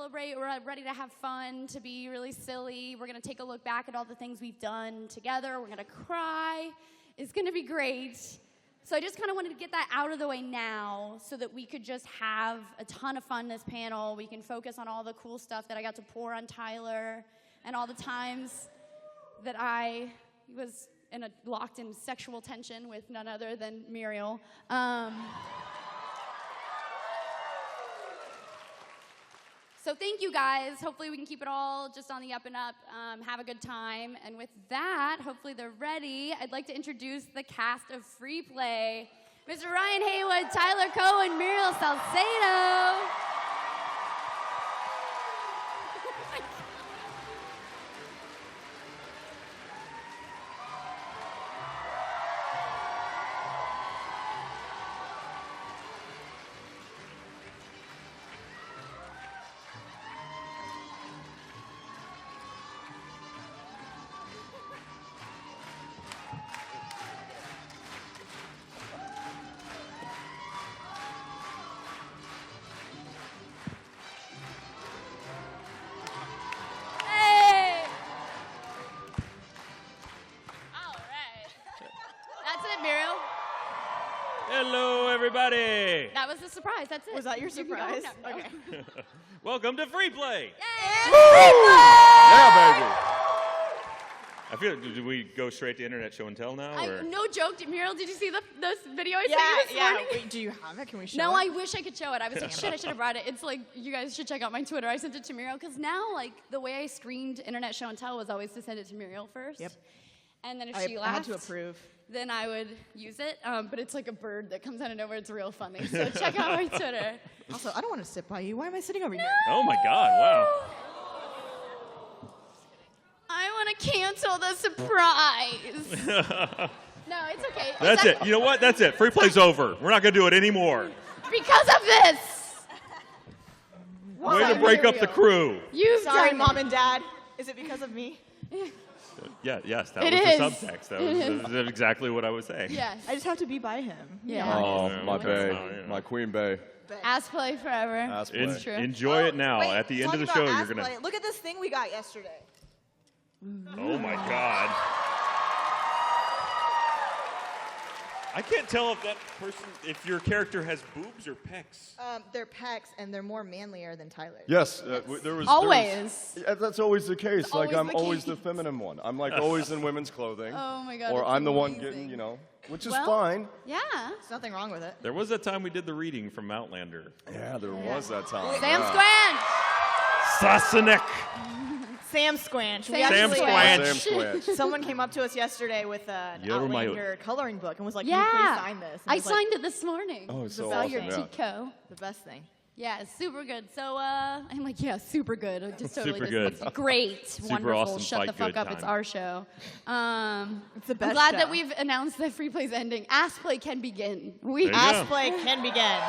celebrate. We're ready to have fun, to be really silly. We're going to take a look back at all the things we've done together. We're going to cry. It's going to be great. So I just kind of wanted to get that out of the way now so that we could just have a ton of fun this panel. We can focus on all the cool stuff that I got to pour on Tyler and all the times that I was locked in sexual tension with none other than Muriel. So thank you guys. Hopefully we can keep it all just on the up and up. Have a good time. And with that, hopefully they're ready. I'd like to introduce the cast of Free Play. Mr. Ryan Haywood, Tyler Cohen, Muriel Salcedo. Hello, everybody. That was the surprise. That's it. Was that your surprise? No. Okay. Welcome to Free Play. Yay! Yeah, baby. I feel. Did we go straight to internet show and tell now? Or? No joke. Muriel, did you see this video I sent you this morning? Wait, do you have it? Can we show it? No, I wish I could show it. I was like, shit, I should have brought it. It's like, you guys should check out my Twitter. I sent it to Muriel because now, like, the way I screened internet show and tell was always to send it to Muriel first. Yep. And then if I she laughed, had to approve. then I would use it. But it's like a bird that comes out of nowhere. It's real funny. So check out my Twitter. Also, I don't want to sit by you. Why am I sitting over here? Oh my God! Wow. I want to cancel the surprise. No, it's okay. That's it. You know what? That's it. Free Play's over. We're not gonna do it anymore. Because of this. Way to break up the crew. Sorry, Mom and Dad. Is it because of me? Yeah. Yes. That It was is. the subtext. That was exactly what I was saying. Yes. I just have to be by him. Yeah. Oh, Yeah. my bae, Yeah. my queen bae. Ass play forever. Ass play. It's true. Enjoy it now. Wait, At the end of the talking show, about you're ass gonna. play, look at this thing we got yesterday. Oh my God. I can't tell if that person, if your character has boobs or pecs. They're pecs, and they're more manlier than Tyler's. Yes, there was Always. Yeah, that's always the case. It's Like always I'm the always the case. feminine one. I'm like always in women's clothing. Oh my God. Or it's I'm the one amazing. getting, you know, which is Well, fine. Yeah. There's nothing wrong with it. There was a time we did the reading from Outlander. Yeah, there was that time. Sam yeah. Squanch. Sassenach. Sam Squanch. We Sam actually, Squanch. Sam Squanch. Someone came up to us yesterday with an You're my- Outlander coloring book and was like, "Can you Yeah. please sign this?" And I was like, signed it this morning. Oh, it's so About your awesome, yeah. Tico. the best thing. Yeah, it's super good. So I'm like, yeah, super good. I just totally Super just, good. It's great, wonderful. awesome, Shut fight the fuck good up. It's time. our show. It's the I'm best glad show. that we've announced that Free Play's ending. Ass play can begin. There you Ass go. play can begin.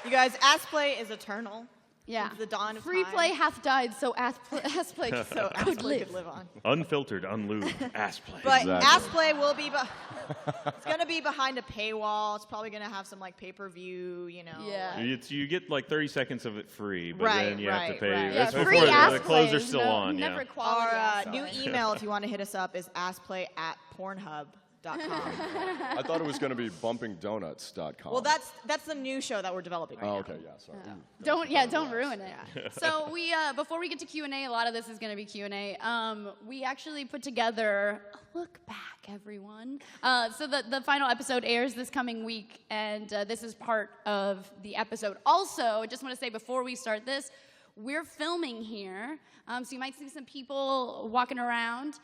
You guys, ass play is eternal. Yeah. Since the dawn of Free time. play hath died, so ass play So ass play could live on. Unfiltered, unlubed, ass play. But Exactly. ass play will be, it's gonna be behind a paywall. It's probably gonna have some like pay-per-view, you know. Yeah. You get like 30 seconds of it free, but Right, then you have to right, pay. right. Yeah, That's free before ass the clothes play are is still on. Never Yeah. quality Our ass new play. email, if you want to hit us up, is assplay@pornhub.com. I thought it was going to be bumpingdonuts.com. Well, that's the new show that we're developing right Oh, now. okay, yeah, sorry. Don't ruin it. So we before we get to Q&A, a lot of this is going to be Q&A. We actually put together a look back, everyone. So the final episode airs this coming week, and this is part of the episode. Also, I just want to say before we start this, we're filming here, so you might see some people walking around.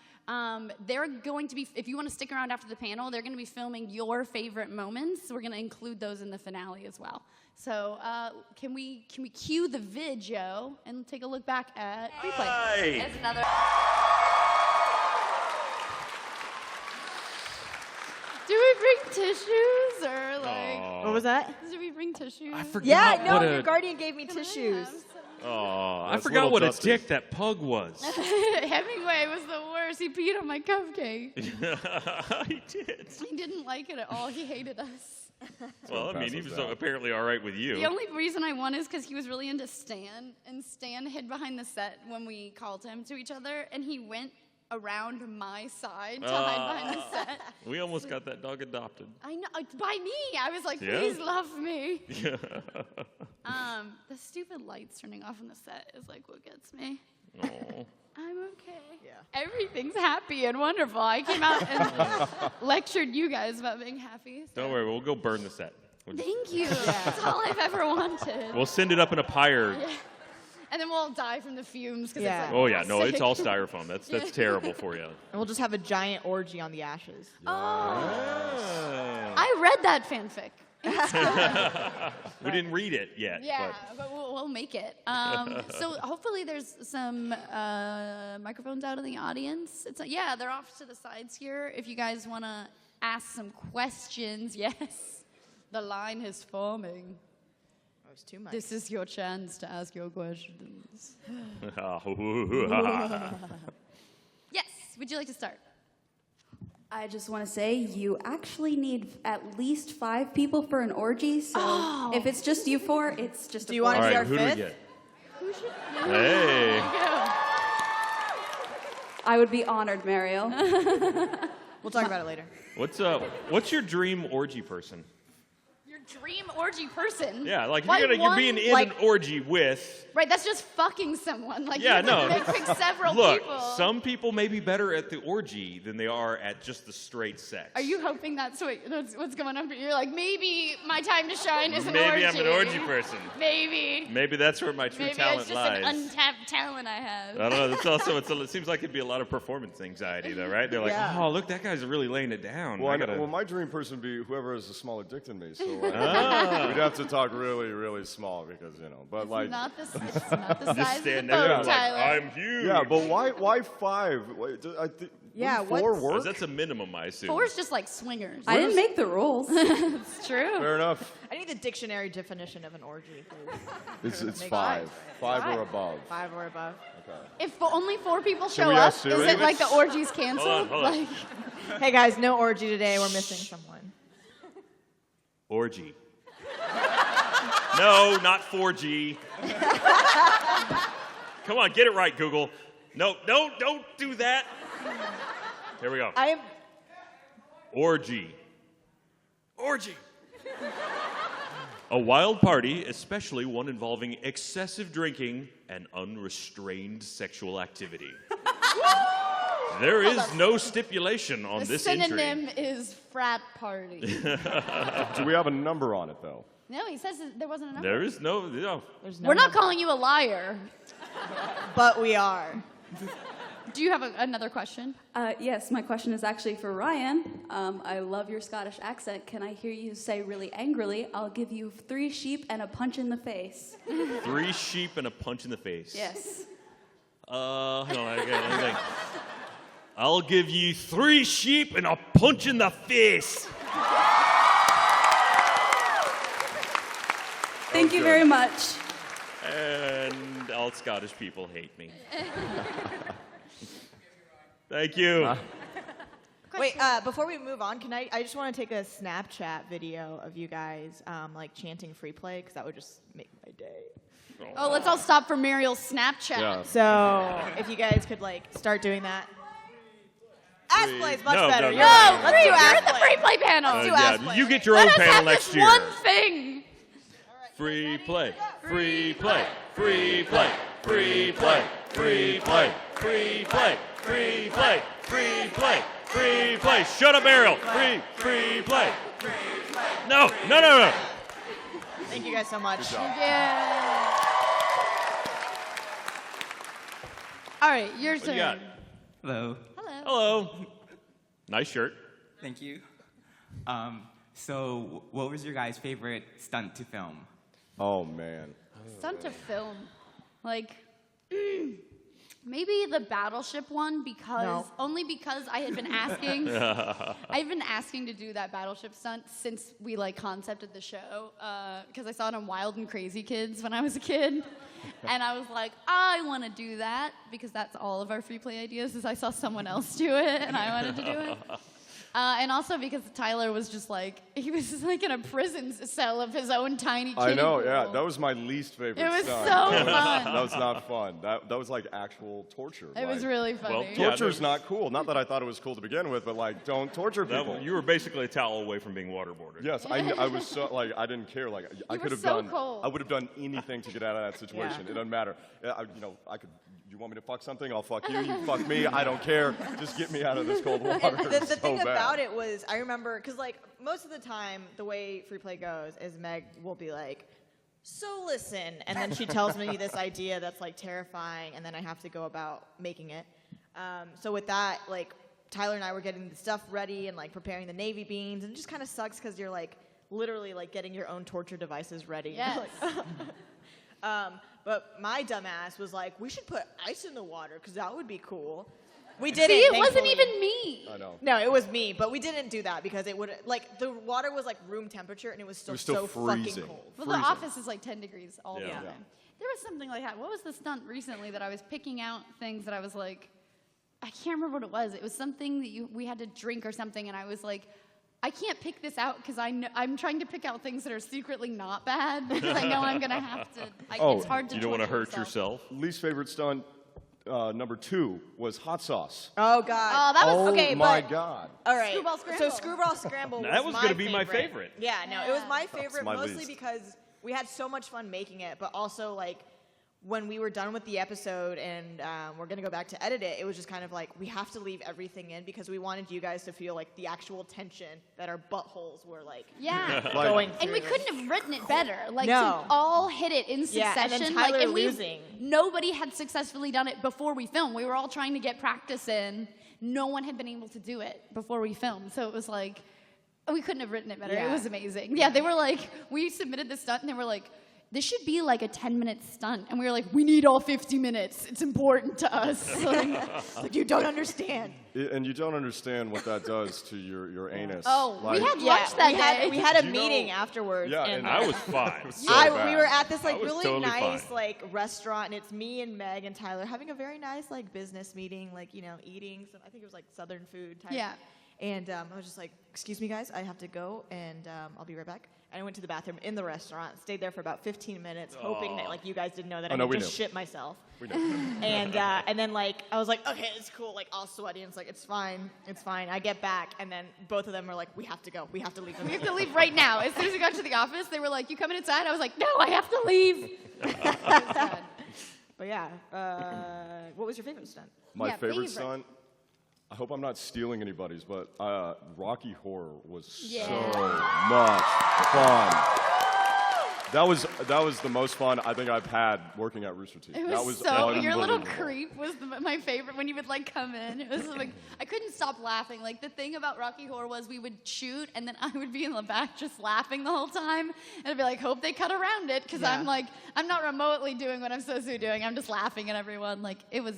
They're going to be, if you want to stick around after the panel, they're going to be filming your favorite moments. We're going to include those in the finale as well. So can we cue the video and take a look back at replay? Hi. There's another. Do we bring tissues or like? What was that? Do we bring tissues? I forgot Yeah, no, what your a, guardian gave me tissues. oh, I That's forgot little what a justice. dick that pug was. Hemingway was the worst. He peed on my cupcake. He did. He didn't like it at all. He hated us. Well, I mean, he was apparently all right with you. The only reason I won is because he was really into Stan, and Stan hid behind the set when we called him to each other, and he went around my side to hide behind the set. We almost got that dog adopted. I know, by me. I was like, Yeah? please love me. Yeah. The stupid lights turning off on the set is like what gets me. Oh. I'm okay. Yeah. Everything's happy and wonderful. I came out and lectured you guys about being happy. So. Don't worry, we'll go burn the set. Thank you. That's all I've ever wanted. We'll send it up in a pyre. Yeah. And then we'll all die from the fumes. Yeah. It's like, Oh yeah, no, sick. it's all styrofoam. That's terrible for you. And we'll just have a giant orgy on the ashes. Oh, Ah. I read that fanfic. We didn't read it yet. Yeah, but we'll make it. So hopefully there's some microphones out in the audience. Yeah, they're off to the sides here. If you guys want to ask some questions, yes, the line is forming. That was too much. This is your chance to ask your questions. Yes, would you like to start? I just want to say you actually need at least 5 people for an orgy. So if it's just you 4, it's just. Do you want All to be right, our who do we fifth? get? Who should? Hey. I would be honored, Mario. We'll talk about it later. What's your dream orgy person? Your dream orgy person? Yeah, like Why you're one? being in Like- an orgy with. Right, that's just fucking someone. Like, Yeah, you no. pick several Look, people. some people may be better at the orgy than they are at just the straight sex. Are you hoping that's what's going on for you? You're like, maybe my time to shine is an orgy. Maybe I'm an orgy person. Maybe. Maybe that's where my true Maybe talent it's just lies. an untapped talent I have. I don't know. That's also it seems like it'd be a lot of performance anxiety, though, right? They're like, Yeah. oh, look, that guy's really laying it down. Well, I gotta- well, my dream person would be whoever has a smaller dick than me. So Ah. we'd have to talk really, really small because but like. It's not the size just of stand the there boat, and like, Tyler. I'm huge. Yeah, but why 5? Yeah, wouldn't 4 what's- work? That's a minimum, I assume. 4 is just like swingers. I didn't make the rules. It's true. Fair enough. I need the dictionary definition of an orgy, please. It's Make 5. five. 5 or above. 5 or above. If only 4 people show we up, ask is Siri? it like the orgy's canceled? Hold on. Like, Hey guys, no orgy today. We're missing someone. Orgy. No, not 4G. Come on, get it right, Google. No, don't do that. Here we go. I'm. Orgy. Orgy. A wild party, especially one involving excessive drinking and unrestrained sexual activity. There is no stipulation on the this synonym entry. is frat party. Do we have a number on it though? No, he says that there wasn't a number. There is no. There's no We're not number. calling you a liar. But we are. Do you have another question? Yes, my question is actually for Ryan. I love your Scottish accent. Can I hear you say really angrily, I'll give you 3 sheep and a punch in the face? 3 sheep and a punch in the face. Yes. Hang on, let me think. I'll give you 3 sheep and a punch in the face. Thank you very much. And all Scottish people hate me. Thank you. Wait, before we move on, can I just want to take a Snapchat video of you guys like chanting free play because that would just make my day. Oh, let's all stop for Muriel's Snapchat. Yeah. So if you guys could like start doing that. Ass play is much No, better. no, You're no, right. no, Let's Free, do you're ass in the play. free play panel. do ass play. You get your Let own us panel have next this year. one thing. Free play, free play, free play, free play, free play, free play, free play, free play, free play. Shut up, Ariel. Free play. No. Thank you guys so much. Yeah. All right, your What do you got? turn. Hello. Hello. Hello. Nice shirt. Thank you. So, what was your guys' favorite stunt to film? Oh man. Stunt to film. Like, maybe the battleship one only because I had been asking. I've been asking to do that battleship stunt since we like concepted the show because I saw it on Wild and Crazy Kids when I was a kid, and I was like, I want to do that because that's all of our free play ideas. Is I saw someone else do it and I wanted to do it. And also because Tyler was just like, he was just like in a prison cell of his own tiny kiddie I know, pool. yeah. That was my least favorite It was stunt. so fun. That was not fun. That was like actual torture. It was really funny. Well, yeah, Torture's not cool. Not that I thought it was cool to begin with, but like, don't torture people. You were basically a towel away from being waterboarded. Yes, I was so like I didn't care. Like I You could were have so done. cold. I would have done anything to get out of that situation. It doesn't matter. I could. You want me to fuck something? I'll fuck you. You fuck me. I don't care. Just get me out of this cold water. The It's so thing bad. about it was, I remember, because like most of the time, the way free play goes is Meg will be like, so listen, and then she tells me this idea that's like terrifying, and then I have to go about making it. So with that, like Tyler and I were getting the stuff ready and like preparing the navy beans, and it just kind of sucks because you're like literally like getting your own torture devices ready. Yes. But my dumbass was like, we should put ice in the water because that would be cool. We didn't. See, it wasn't thankfully. even me. I know. No, it was me, but we didn't do that because it would like the water was like room temperature and it was still, still so freezing. fucking cold. Well, Freezing. the office is like 10 degrees all the Yeah. time. Yeah. There was something like that. What was the stunt recently that I was picking out things that I was like, I can't remember what it was. It was something that we had to drink or something, and I was like, I can't pick this out because I'm trying to pick out things that are secretly not bad because I know I'm gonna have to. It's hard to. You don't want to torture hurt yourself. Least favorite stunt number 2 was hot sauce. Oh god. Oh, that was okay. my but, God. All right. Screwball scramble. So screwball scramble. That was my gonna be my favorite. favorite. Yeah. No, it was my favorite my mostly least. because we had so much fun making it, but also like when we were done with the episode and we're gonna go back to edit it, it was just kind of like we have to leave everything in because we wanted you guys to feel like the actual tension that our buttholes were like Yeah. going through. And we couldn't have written it better. Like No. to all hit it in Yeah, succession. and then Tyler like, losing. Nobody had successfully done it before we filmed. We were all trying to get practice in. No one had been able to do it before we filmed. So it was like, we couldn't have written it better. It Yeah. was amazing. Yeah, they were like, we submitted the stunt and they were like, this should be like a 10-minute stunt. And we were like, we need all 50 minutes. It's important to us. like you don't understand. And you don't understand what that does to your anus. Oh, we Like, had lunch that day. We had a You meeting know- afterwards. Yeah, and I was fine. so we bad. were at this I like was really totally nice fine. like restaurant, and it's me and Meg and Tyler having a very nice like business meeting, like eating some. I think it was like Southern food type. Yeah. And I was just like, "Excuse me, guys, I have to go, and I'll be right back." And I went to the bathroom in the restaurant, stayed there for about 15 minutes, hoping that like you guys didn't know that Oh, I no, could we just knew. shit myself. We know. And then like I was like, okay, it's cool, like all sweaty, and it's like it's fine. I get back, and then both of them were like, we have to go, we have to leave. We have to leave right now. As soon as we got to the office, they were like, you coming inside? I was like, no, I have to leave. But yeah, what was your favorite stunt? My Yeah, favorite stunt, I hope I'm not stealing anybody's, but Rocky Horror was so much fun. That was the most fun I think I've had working at Rooster Teeth. It That was was so, your little unbelievable. creep was my favorite when you would like come in. It was like, I couldn't stop laughing. Like the thing about Rocky Horror was we would shoot and then I would be in the back just laughing the whole time. And I'd be like, hope they cut around it. Cause I'm like, I'm not remotely doing what I'm supposed to be doing. I'm just laughing at everyone. Like it was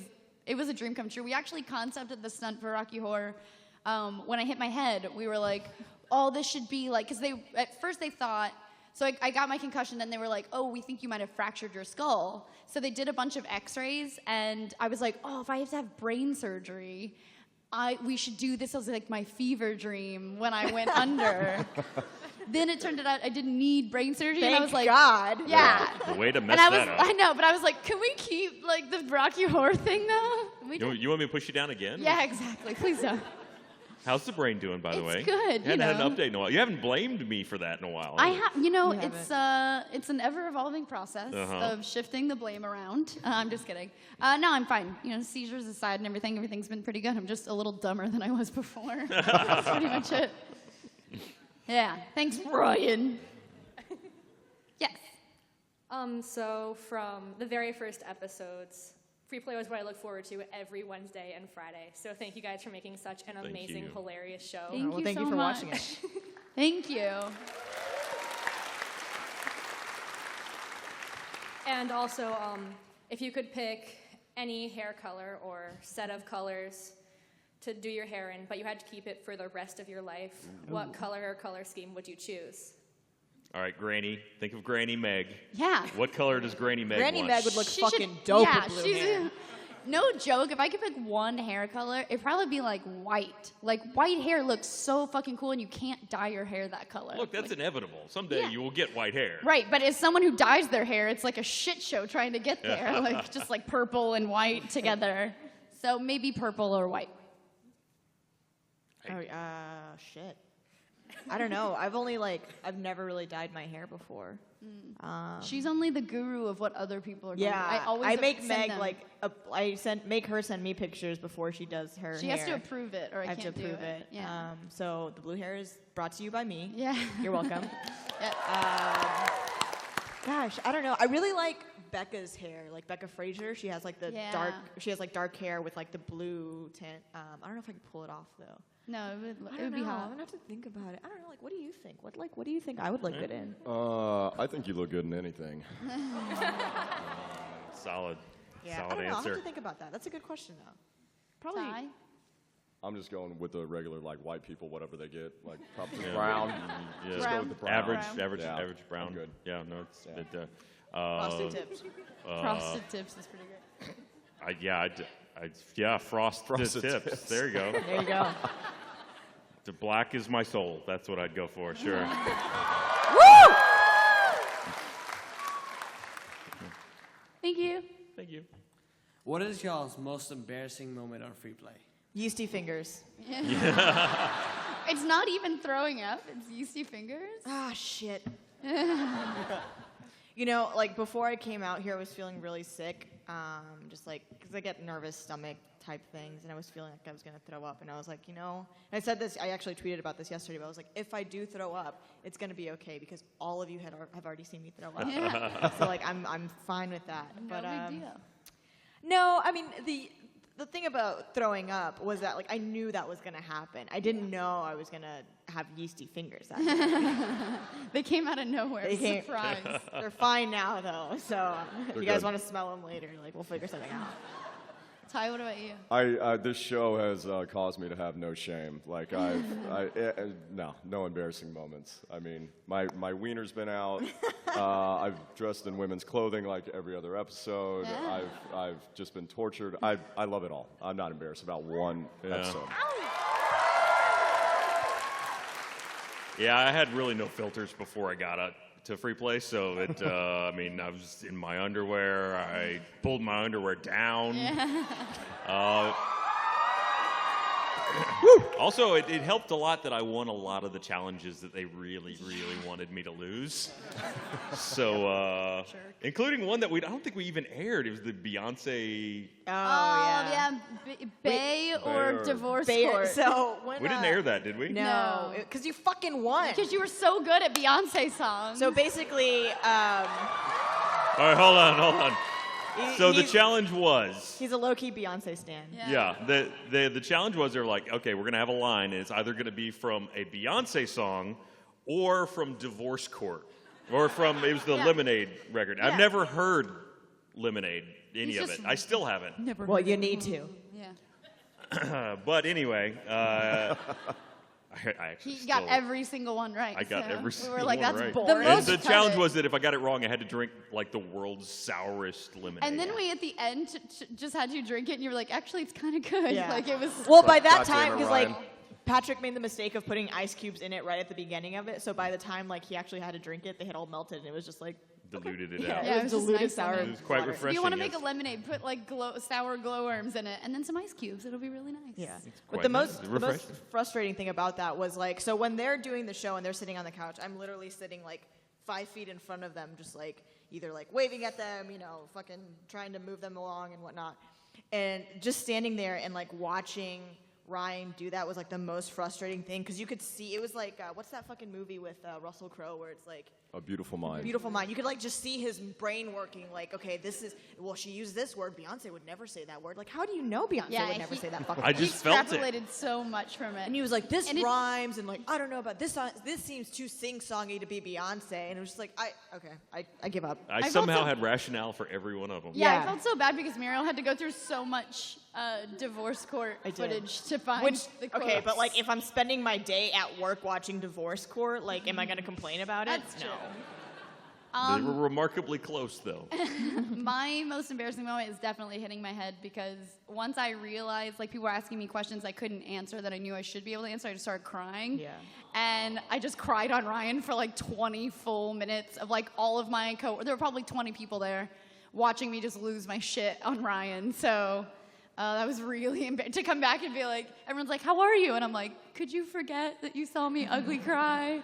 a dream come true. We actually concepted the stunt for Rocky Horror. When I hit my head, we were like, oh, this should be like, cause at first they thought, so I got my concussion, then they were like, oh, we think you might have fractured your skull. So they did a bunch of x-rays, and I was like, oh, if I have to have brain surgery, we should do this as like my fever dream when I went under. Then it turned out I didn't need brain surgery, and I was like, God. yeah. The way to mess And I was, that up. I know, but I was like, can we keep like the Rocky Horror thing though? We You want me to push you down again? yeah, exactly. Please don't. How's the brain doing, by the It's way? good, You hadn't had you know. an update in a while. You haven't blamed me for that in a while. I have you? have, you know, You it's an ever-evolving process Uh-huh. of shifting the blame around. I'm just kidding. No, I'm fine. You know, seizures aside and everything's been pretty good. I'm just a little dumber than I was before. That's pretty much it. Yeah. Thanks, Ryan. Yes. So from the very first episodes, Free Play was what I look forward to every Wednesday and Friday. So thank you guys for making such an amazing, you. hilarious show. Thank you Thank so you for much. watching it. Thank you. And also, if you could pick any hair color or set of colors to do your hair in, but you had to keep it for the rest of your life, what color or color scheme would you choose? All right, Granny. Think of Granny Meg. Yeah. What color does Granny Meg Granny want? Meg would look She fucking should, dope yeah, with blue she's hair. No joke, if I could pick one hair color, it'd probably be like white. Like white hair looks so fucking cool, and you can't dye your hair that color. Look, that's like, inevitable. Someday Yeah. you will get white hair. right, but as someone who dyes their hair, it's like a shit show trying to get there. Like just like purple and white together. So maybe purple or white. Oh, shit. I don't know. I've never really dyed my hair before. She's only the guru of what other people are doing. Yeah, I always make send Meg them. make her send me pictures before she does her She hair. has to approve it, or I have can't to do approve it. Yeah. So the blue hair is brought to you by me. Yeah. You're welcome. Yeah. Gosh, I don't know. I really like Becca's hair, like Becca Fraser. She has like the Yeah. dark hair with like the blue tint. I don't know if I can pull it off though. No, I it don't would be know. I'm hot. gonna have to think about it. I don't know. Like, what do you think? What do you think I would look good in? I think you look good in anything. Solid. Yeah, I Solid don't know. I'll have answer. to think about that. That's a good question though. Probably. Ty? I'm just going with the regular, like, white people, whatever they get, like, probably Yeah. brown. Yeah. Just go with the brown. Average Yeah, brown. I'm good. Yeah, no, it's Yeah. Frosted tips. Frosted tips is pretty great. Frosted Frosted tips. tips. There you go. There you go. The black is my soul. That's what I'd go for, sure. Thank you. Thank you. What is y'all's most embarrassing moment on free play? Yeasty fingers. It's not even throwing up. It's yeasty fingers. Ah, shit. You know, like before I came out here, I was feeling really sick. Just like, because I get nervous stomach type things, and I was feeling like I was going to throw up. And I was like, you know, and I said this, I actually tweeted about this yesterday, but I was like, if I do throw up, it's going to be okay because all of you have already seen me throw up. Yeah. So like, I'm fine with that. No But big deal. no, I mean, the thing about throwing up was that like I knew that was going to happen. I didn't know I was going to have yeasty fingers that day. They came out of nowhere. They came- Surprise. They're fine now though. So if They're you guys good. want to smell them later, like we'll figure something out. Ty, what about you? This show has caused me to have no shame. Like no embarrassing moments. I mean, my wiener's been out. I've dressed in women's clothing like every other episode. Yeah. I've just been tortured. I love it all. I'm not embarrassed about one episode. Yeah, I had really no filters before I got out to free play, so it, I mean, I was in my underwear. I pulled my underwear down. Also, it helped a lot that I won a lot of the challenges that they really, really wanted me to lose. So, including one that I don't think we even aired. It was the Beyonce. Yeah. Bay or or divorce Bay- court. So when We didn't air that, did we? No, because you fucking won. Because you were so good at Beyonce songs. So basically, All right, hold on. So the he's- challenge was. he's a low-key Beyonce stan. Yeah, the challenge was they're like, okay, we're gonna have a line, and it's either gonna be from a Beyonce song, or from Divorce Court, or from it was the Lemonade record. I've never heard Lemonade, any He's of it. just- I still haven't. Never Well, heard you of need him. to. Yeah. But anyway, I actually He got still- every single one right. I got so every we single were like, one that's right. boring. And Most the credit. challenge was that if I got it wrong, I had to drink like the world's sourest lemonade. And then we, at the end, just had you drink it, and you were like, actually, it's kind of good. Yeah. Like, it was... Well, by that God damn time, it, because like Ryan. Patrick made the mistake of putting ice cubes in it right at the beginning of it. So by the time like he actually had to drink it, they had all melted, and it was just like diluted it yeah, out. Yeah, it was it was just diluted nice sour. lemon. It was quite water. refreshing. If you want to yes. make a lemonade, put like sour glowworms in it, and then some ice cubes. It'll be really nice. Yeah. quite But the nice. most, It's the most refreshing. frustrating thing about that was like, so when they're doing the show and they're sitting on the couch, I'm literally sitting like 5 feet in front of them, just like either like waving at them, you know, fucking trying to move them along and whatnot. And just standing there and like watching Ryan do that was like the most frustrating thing because you could see it was like what's that fucking movie with Russell Crowe where it's like A Beautiful Mind. Beautiful Mind. You could like just see his brain working. Like, okay, this is well, she used this word. Beyonce would never say that word. Like, how do you know Beyonce Yeah, would never say that fucking I word? He just felt it. extrapolated so much from it. And he was like, this And it- rhymes, and like, I don't know about this song. This seems too sing-songy to be Beyonce. And it was just like, I give up. I felt somehow so- had rationale for every one of them. Yeah, Yeah. I felt so bad because Muriel had to go through so much divorce court I did. footage to find Which, the okay, but quotes. like, if I'm spending my day at work watching Divorce Court, like, am I going to complain about it? That's no. true. They were remarkably close, though. My most embarrassing moment is definitely hitting my head because once I realized, like, people were asking me questions I couldn't answer that I knew I should be able to answer, I just started crying. Yeah. And I just cried on Ryan for like 20 full minutes of like all of my there were probably 20 people there watching me just lose my shit on Ryan. So that was really embarrassing to come back and be like, everyone's like, how are you? And I'm like, could you forget that you saw me ugly cry?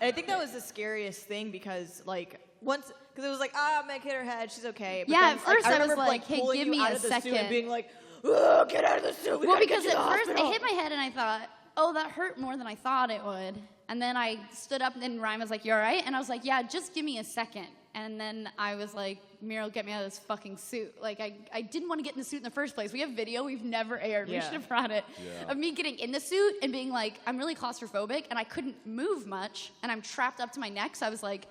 And I think that was the scariest thing because, like, because it was like, Meg hit her head, she's okay. But Yeah, then, at first I was remember, like, hey, pulling give you me out a of the suit second. and being like, oh, get out of the suit. Well, because at first it hit my head and I thought, oh, that hurt more than I thought it would. And then I stood up and then Ryan was like, you all right? And I was like, yeah, just give me a second. And then I was like, Muriel, get me out of this fucking suit. Like, I didn't want to get in the suit in the first place. We have video we've never aired. We should have brought it. Yeah. Of me getting in the suit and being like, I'm really claustrophobic and I couldn't move much. And I'm trapped up to my neck. So I was like,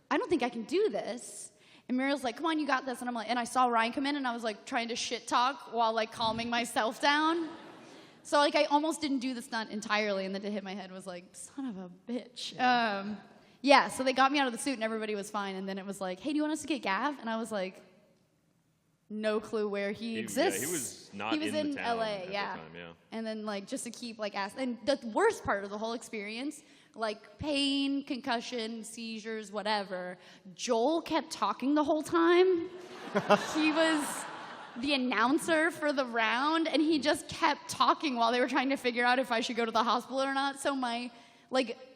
I don't think I can do this. And Muriel's like, come on, you got this. And I'm like, and I saw Ryan come in and I was like trying to shit talk while like calming myself down. So like I almost didn't do the stunt entirely, and then to hit my head was like, son of a bitch. Yeah, so they got me out of the suit and everybody was fine, and then it was like, hey, do you want us to get Gav? And I was like, no clue where he exists. Yeah, he was not He was in the town LA, at the yeah. time, yeah. And then like just to keep like asking, and the worst part of the whole experience, like pain, concussion, seizures, whatever, Joel kept talking the whole time. He was the announcer for the round, and he just kept talking while they were trying to figure out if I should go to the hospital or not. So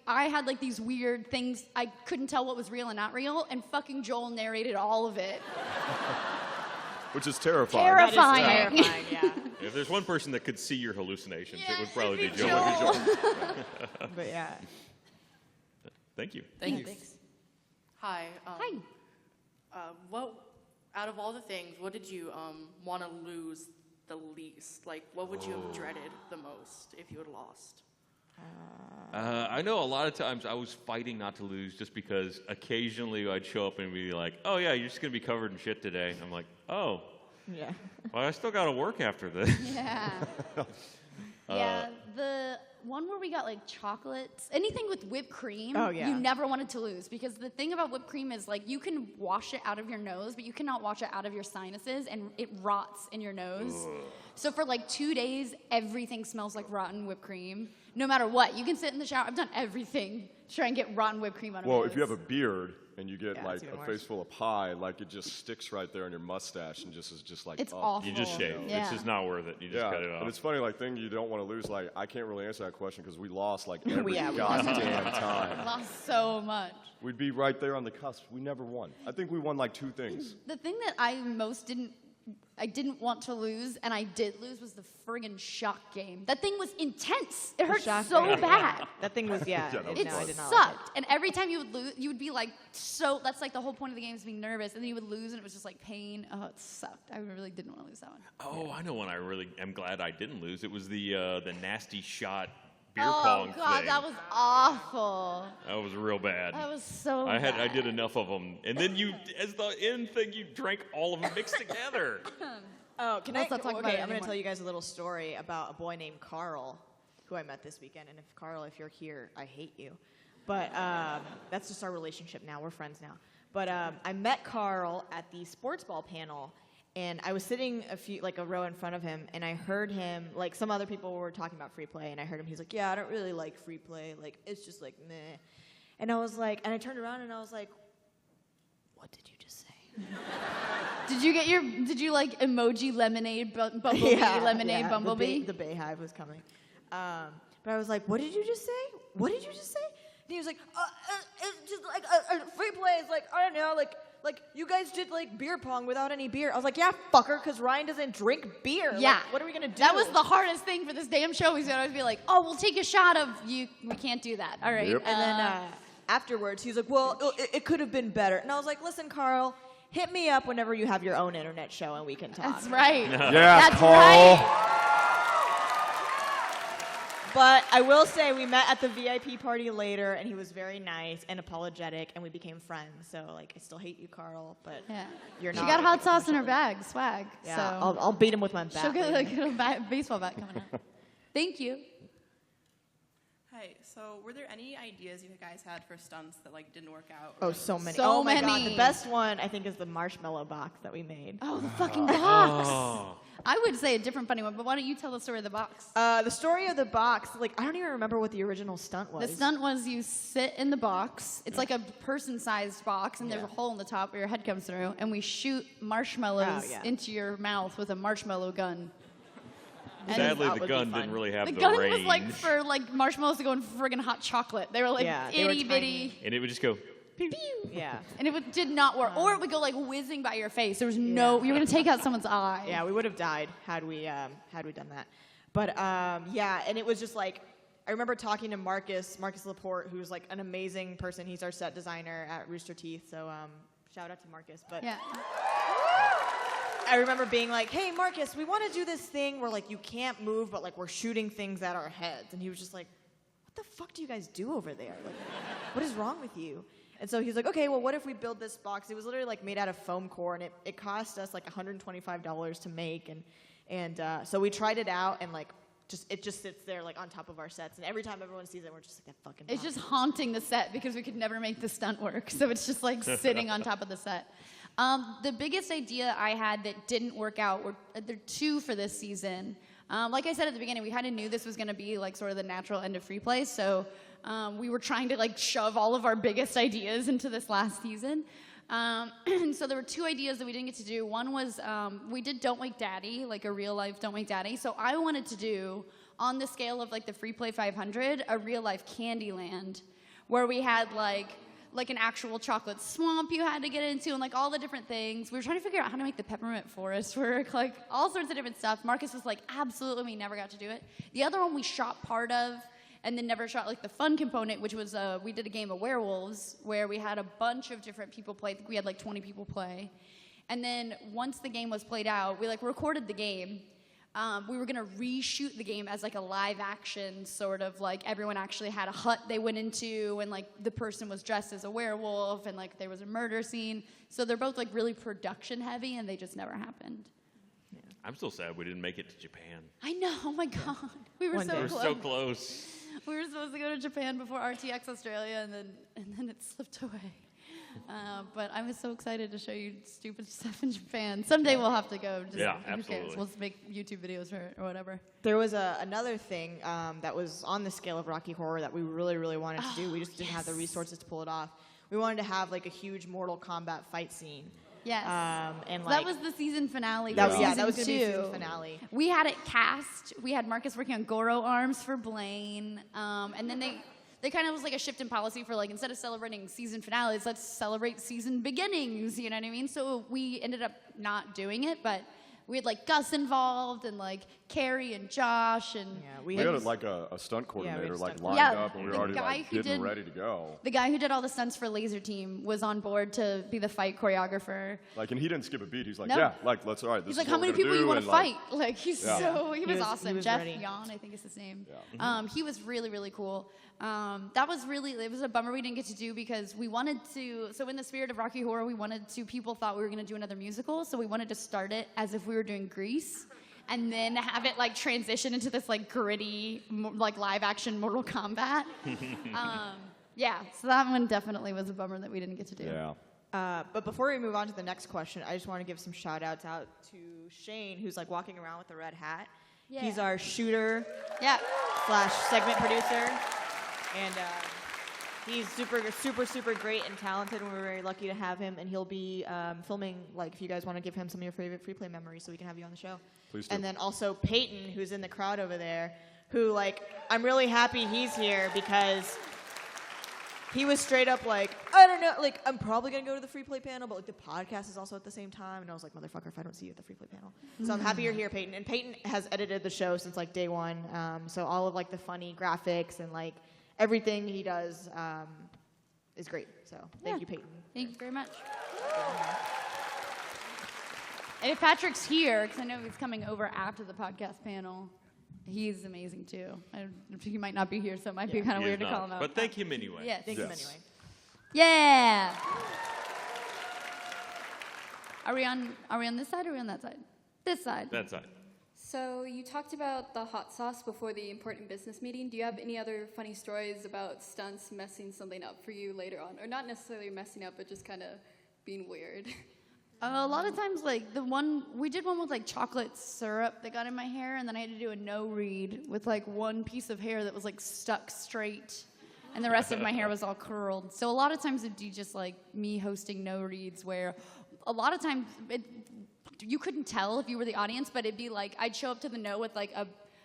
I had like these weird things. I couldn't tell what was real and not real, and fucking Joel narrated all of it. Which is terrifying. Terrifying. That is terrifying, yeah. If there's one person that could see your hallucinations, it would Yes, probably be it'd be Joel. But yeah. Thank you. Thank you. Thanks. Hi. Hi. Out of all the things, what did you want to lose the least? Like, what would you have dreaded the most if you had lost? I know a lot of times I was fighting not to lose just because occasionally I'd show up and be like, oh, yeah, you're just going to be covered in shit today. And I'm like, oh, Yeah. well, I still got to work after this. Yeah. Yeah, the one where we got like chocolates, anything with whipped cream, Oh, yeah. you never wanted to lose, because the thing about whipped cream is like you can wash it out of your nose, but you cannot wash it out of your sinuses, and it rots in your nose. So for like 2 days, everything smells like rotten whipped cream. No matter what, you can sit in the shower. I've done everything to try and get rotten whipped cream out of my Well, nose. if you have a beard and you get Yeah, like it's even a worse. face full of pie, like it just sticks right there in your mustache and just is just like It's up. awful. You just shave. Yeah. It's just not worth it. You just Yeah, cut it and off. it's funny, like, thing you don't want to lose. Like, I can't really answer that question because we lost like every Yeah, we goddamn time. Lost so much. We'd be right there on the cusp. We never won. I think we won like 2 things. The thing that I didn't want to lose, and I did lose, was the friggin' shock game. That thing was intense. It hurt shock so game. bad. That thing was, yeah. Yeah, that was It no, I did not sucked. like it. And every time you would lose, you would be like, so, that's like the whole point of the game is being nervous. And then you would lose, and it was just like pain. Oh, it sucked. I really didn't want to lose that one. Oh, I know one I really am glad I didn't lose. It was the nasty shot beer Oh, pong God, thing. that was awful. That was real bad. That was so I bad. did enough of them, and then you, as the end thing, you drank all of them mixed together. Oh, can Let's I? not talk about Okay, it I'm going to anymore. tell you guys a little story about a boy named Carl, who I met this weekend. And if Carl, if you're here, I hate you. But that's just our relationship now. We're friends now. But I met Carl at the sports ball panel, and I was sitting a row in front of him, and I heard him, like some other people were talking about free play, and I heard him. He's like, "Yeah, I don't really like free play. Like it's just like meh." And I was like, and I turned around and I was like, "What did you just say?" Did you like emoji lemonade, bumblebee, lemonade, yeah, bumblebee? The Bayhive was coming. But I was like, what did you just say? What did you just say? And he was like, it's just like free play is like, I don't know, like you guys did like beer pong without any beer. I was like, yeah, fucker, because Ryan doesn't drink beer. Yeah. Like, what are we going to do? That was the hardest thing for this damn show. He's always be like, oh, we'll take a shot of you. We can't do that. All right. Yep. And then afterwards, he's like, well, it could have been better. And I was like, listen, Carl, hit me up whenever you have your own internet show and we can talk. That's right. Yeah, That's Carl. right. But I will say we met at the VIP party later, and he was very nice and apologetic, and we became friends. So, like, I still hate you, Carl, but Yeah. you're She not. got hot sauce in her bag, swag. Yeah, So I'll beat him with my bat. she'll get later. like a baseball bat coming up. Thank you. Hi. So, were there any ideas you guys had for stunts that like didn't work out? Oh, so many. So oh my god, many. the best one I think is the marshmallow box that we made. Oh, the fucking box. Oh. I would say a different funny one, but why don't you tell the story of the box? The story of the box, like I don't even remember what the original stunt was. The stunt was you sit in the box. It's like a person-sized box, and there's a hole in the top where your head comes through, and we shoot marshmallows into your mouth with a marshmallow gun. Sadly, the gun didn't really have The the gun range. was like for like marshmallows to go in friggin' hot chocolate. They were like they were itty bitty. And it would just go. Pew. Yeah. And it did not work. Or it would go like whizzing by your face. There was no, you were going to take out someone's eye. Yeah, we would have died had we done that. But yeah, and it was just like, I remember talking to Marcus Laporte, who's like an amazing person. He's our set designer at Rooster Teeth. So shout out to Marcus. But yeah. I remember being like, hey, Marcus, we want to do this thing where like you can't move, but like we're shooting things at our heads. And he was just like, what the fuck do you guys do over there? Like, what is wrong with you? And so he's like, okay, well, what if we build this box? It was literally like made out of foam core, and it cost us like $125 to make. And so we tried it out, and like it just sits there like on top of our sets. And every time everyone sees it, we're just like, that fucking It's box. just haunting the set because we could never make the stunt work. So it's just like sitting on top of the set. The biggest idea I had that didn't work out were there are two for this season. Like I said at the beginning, we kind of knew this was going to be like sort of the natural end of free play. So we were trying to like shove all of our biggest ideas into this last season. And so there were two ideas that we didn't get to do. One was we did Don't Wake Daddy, like a real life Don't Wake Daddy. So I wanted to do, on the scale of like the Free Play 500, a real life Candyland where we had like an actual chocolate swamp you had to get into and like all the different things. We were trying to figure out how to make the peppermint forest work, like all sorts of different stuff. Marcus was like, absolutely, we never got to do it. The other one we shot part of and then never shot like the fun component, which was we did a game of werewolves where we had a bunch of different people play. I think we had like 20 people play. And then once the game was played out, we like recorded the game. We were going to reshoot the game as like a live action sort of like everyone actually had a hut they went into and like the person was dressed as a werewolf and like there was a murder scene. So they're both like really production heavy and they just never happened. Yeah. I'm still sad we didn't make it to Japan. I know. Oh my God. We were so close. We were so close. We were supposed to go to Japan before RTX Australia and then it slipped away. But I was so excited to show you stupid stuff in Japan. Someday we'll have to go. Just, yeah, who cares? absolutely. We'll just make YouTube videos for it or whatever. There was another thing that was on the scale of Rocky Horror that we really, really wanted to do. We just didn't have the resources to pull it off. We wanted to have like a huge Mortal Kombat fight scene. Yes. And so like, that was the season finale. That, for yeah, season that was going to be the 2. season finale. We had it cast. We had Marcus working on Goro arms for Blaine. And then they kind of was like a shift in policy for like, instead of celebrating season finales, let's celebrate season beginnings, you know what I mean? So we ended up not doing it, but we had like Gus involved and like Carrie and Josh and we had like a stunt coordinator like lined up and we were already like getting ready to go. The guy who did all the stunts for Laser Team was on board to be the fight choreographer. Like, and he didn't skip a beat. He's like, No. yeah, like let's all right. This He's is like, what how we're many gonna people do, you want to and, like, fight? Like he was awesome. He was Jeff ready. Yon, I think is his name. He was really, really cool. That was really, it was a bummer we didn't get to do because we wanted to, so in the spirit of Rocky Horror, we wanted to, people thought we were going to do another musical, so we wanted to start it as if we were doing Grease, and then have it like transition into this like gritty, like live action Mortal Kombat. Yeah, so that one definitely was a bummer that we didn't get to do. Yeah. But before we move on to the next question, I just want to give some shout outs out to Shane, who's like walking around with the red hat. Yeah. He's our shooter / segment producer. And he's super great and talented, and we're very lucky to have him. And he'll be filming, like, if you guys want to give him some of your favorite free play memories so we can have you on the show. Please do. And then also Peyton, who's in the crowd over there, who, like, I'm really happy he's here because he was straight up like, I don't know, like, I'm probably going to go to the free play panel, but, like, the podcast is also at the same time. And I was like, motherfucker, if I don't see you at the free play panel. So I'm happy you're here, Peyton. And Peyton has edited the show since, like, day one. So all of, like, the funny graphics and, like, everything he does is great. So thank you, Peyton. Thank you very much. And if Patrick's here, because I know he's coming over after the podcast panel, he's amazing too. He might not be here, so it might be kind of weird to call him out. But thank him anyway. Yeah, thank him Yes. anyway. Yeah. Are we on this side or are we on that side? This side. That side. So you talked about the hot sauce before the important business meeting. Do you have any other funny stories about stunts messing something up for you later on? Or not necessarily messing up, but just kind of being weird? A lot of times, like we did one with like chocolate syrup that got in my hair, and then I had to do a no read with like one piece of hair that was like stuck straight, and the rest of my hair was all curled. So a lot of times it'd be just like me hosting no reads, where a lot of times you couldn't tell if you were the audience, but it'd be like I'd show up to the no with like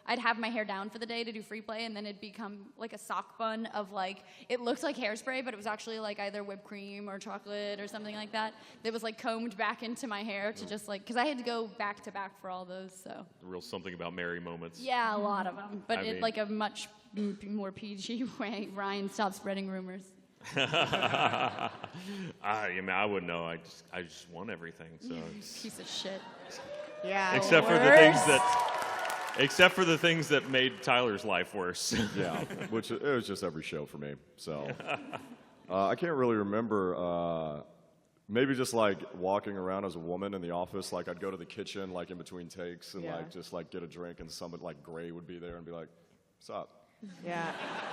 I'd have my hair down for the day to do free play, and then it'd become like a sock bun of like, it looked like hairspray, but it was actually like either whipped cream or chocolate or something like that. That was like combed back into my hair to just like, because I had to go back to back for all those, so. The real something about Mary moments. Yeah, a lot of them, but I in mean- like a much more PG way. Ryan, stop spreading rumors. I mean, I wouldn't know. I just won everything. So Piece of shit. Yeah. except for the things that made Tyler's life worse. Yeah, which it was just every show for me. So I can't really remember. Maybe just like walking around as a woman in the office. Like I'd go to the kitchen like in between takes and like just like get a drink, and somebody like Gray would be there and be like, "What's up?" Yeah.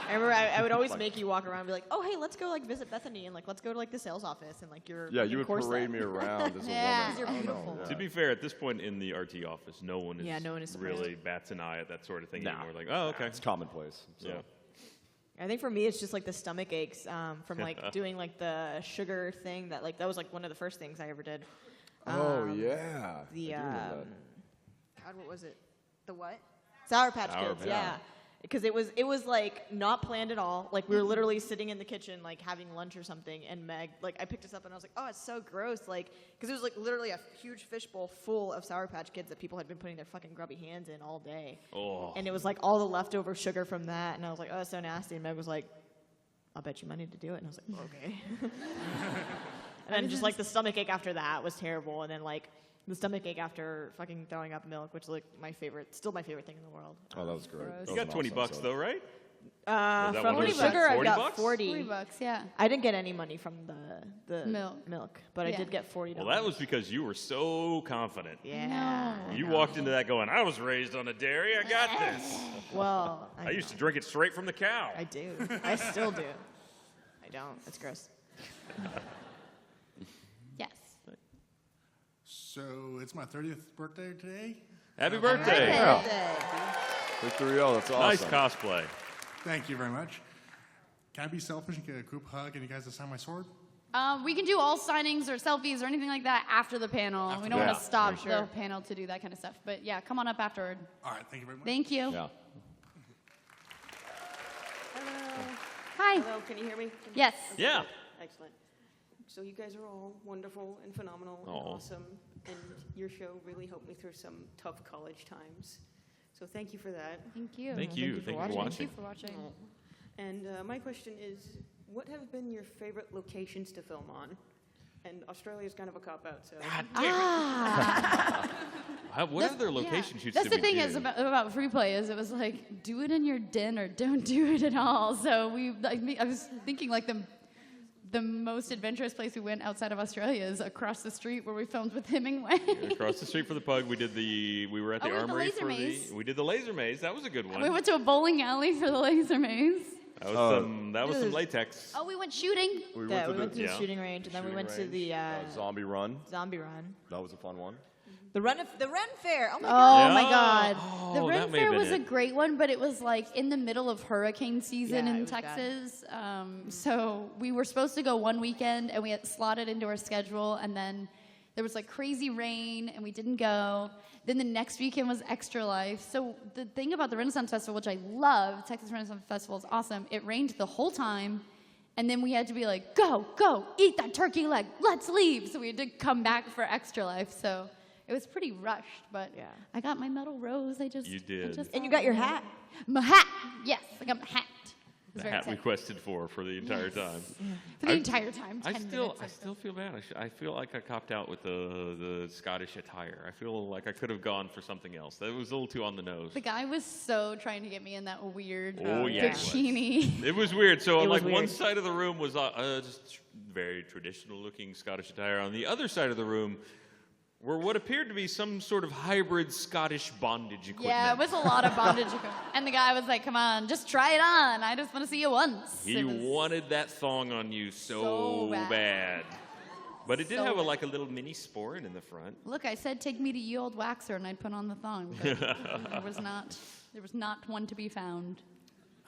I remember I would always make you walk around and be like, oh, hey, let's go like visit Bethany and like let's go to like the sales office and like your Yeah, you would corset. parade me around as a Yeah. woman. You're I don't know, beautiful. yeah. To be fair, at this point in the RT office, no one is surprised. really bats an eye at that sort of thing Nah. anymore. Like, oh, okay. It's commonplace. So. Yeah. I think for me it's just like the stomach aches from like doing like the sugar thing that was like one of the first things I ever did. Oh yeah. The I do remember God, what was it? The what? Sour Patch Sour Kids. Patch. Yeah. Because it was like not planned at all. Like we were literally sitting in the kitchen like having lunch or something, and Meg I picked us up and I was like, oh, it's so gross. Like because it was like literally a huge fishbowl full of Sour Patch Kids that people had been putting their fucking grubby hands in all day. Oh. And it was like all the leftover sugar from that, and I was like, oh, it's so nasty. And Meg was like, I'll bet you money to do it. And I was like, okay. And then just like the stomach ache after that was terrible, and then like the stomach ache after fucking throwing up milk, which is like still my favorite thing in the world. Oh, that was great. Gross. That You was got an 20 awesome bucks episode. though, right? that From one the of sugar, those? I 40 got bucks? 40. $40, yeah. I didn't get any money from the Milk. but I Yeah. did get $40. Well, that was because you were so confident. yeah. You walked into that going, I was raised on a dairy. I got this. Well, I used to drink it straight from the cow. I do. I still do. I don't. It's gross. Yes. So it's my 30th birthday today. Happy birthday. Yeah. Birthday. Victory, oh, that's awesome. Nice cosplay. Thank you very much. Can I be selfish and get a group hug and you guys to sign my sword? We can do all signings or selfies or anything like that after the panel. We don't want Yeah, to stop for sure. the panel to do that kind of stuff. But yeah, come on up afterward. All right, thank you very much. Thank you. Yeah. Hi. Hello, can you hear me? Yes. Yeah. Excellent. So you guys are all wonderful and phenomenal and Aw. awesome, and your show really helped me through some tough college times. So thank you for that. Thank you. Thank you. Thank you for watching. Thank you for watching. And my question is, what have been your favorite locations to film on? And Australia's kind of a cop-out, so... What other location shoots That's did the we thing do? is about free play is it was like do it in your den or don't do it at all. So I was thinking like the most adventurous place we went outside of Australia is across the street where we filmed with Hemingway. Across the street for the pug, we were at the we did the armory laser for maze. we did the laser maze. That was a good one. We went to a bowling alley for the laser maze. That was some latex. Oh, we went shooting. We Yeah, we went went to to the Yeah. shooting range, and then we shooting went to range, the Zombie Run. zombie run. That was a fun one. The Ren Fair. Oh my Oh god. my Yeah. God. Oh, The that Ren may have Fair been was a it. great one, but it was like in the middle of hurricane season Yeah, it in was bad. Texas. So we were supposed to go one weekend and we had slotted into our schedule, and then there was like crazy rain and we didn't go. Then the next weekend was Extra Life. So the thing about the Renaissance Festival, which I love, Texas Renaissance Festival is awesome. It rained the whole time. And then we had to be like, go, eat that turkey leg, let's leave. So we had to come back for Extra Life. So it was pretty rushed, but Yeah. I got my medal rose. You did. And you got your hat. My hat. Yes, I got my hat. It was The very hat exciting. requested for the entire time. For the I- entire time. 10 I minutes. still feel bad. I feel like I copped out with the Scottish attire. I feel like I could have gone for something else. That was a little too on the nose. The guy was so trying to get me in that weird Oh, yeah, he was. bikini. It was weird. So It on was like one weird. side of the room was just very traditional looking Scottish attire. On the other side of the room were what appeared to be some sort of hybrid Scottish bondage equipment. Yeah, it was a lot of bondage equipment. And the guy was like, come on, just try it on. I just want to see you once. He wanted that thong on you so bad. But it did have a little mini sporran in the front. Look, I said take me to Ye Old Waxer and I'd put on the thong. But there was not one to be found.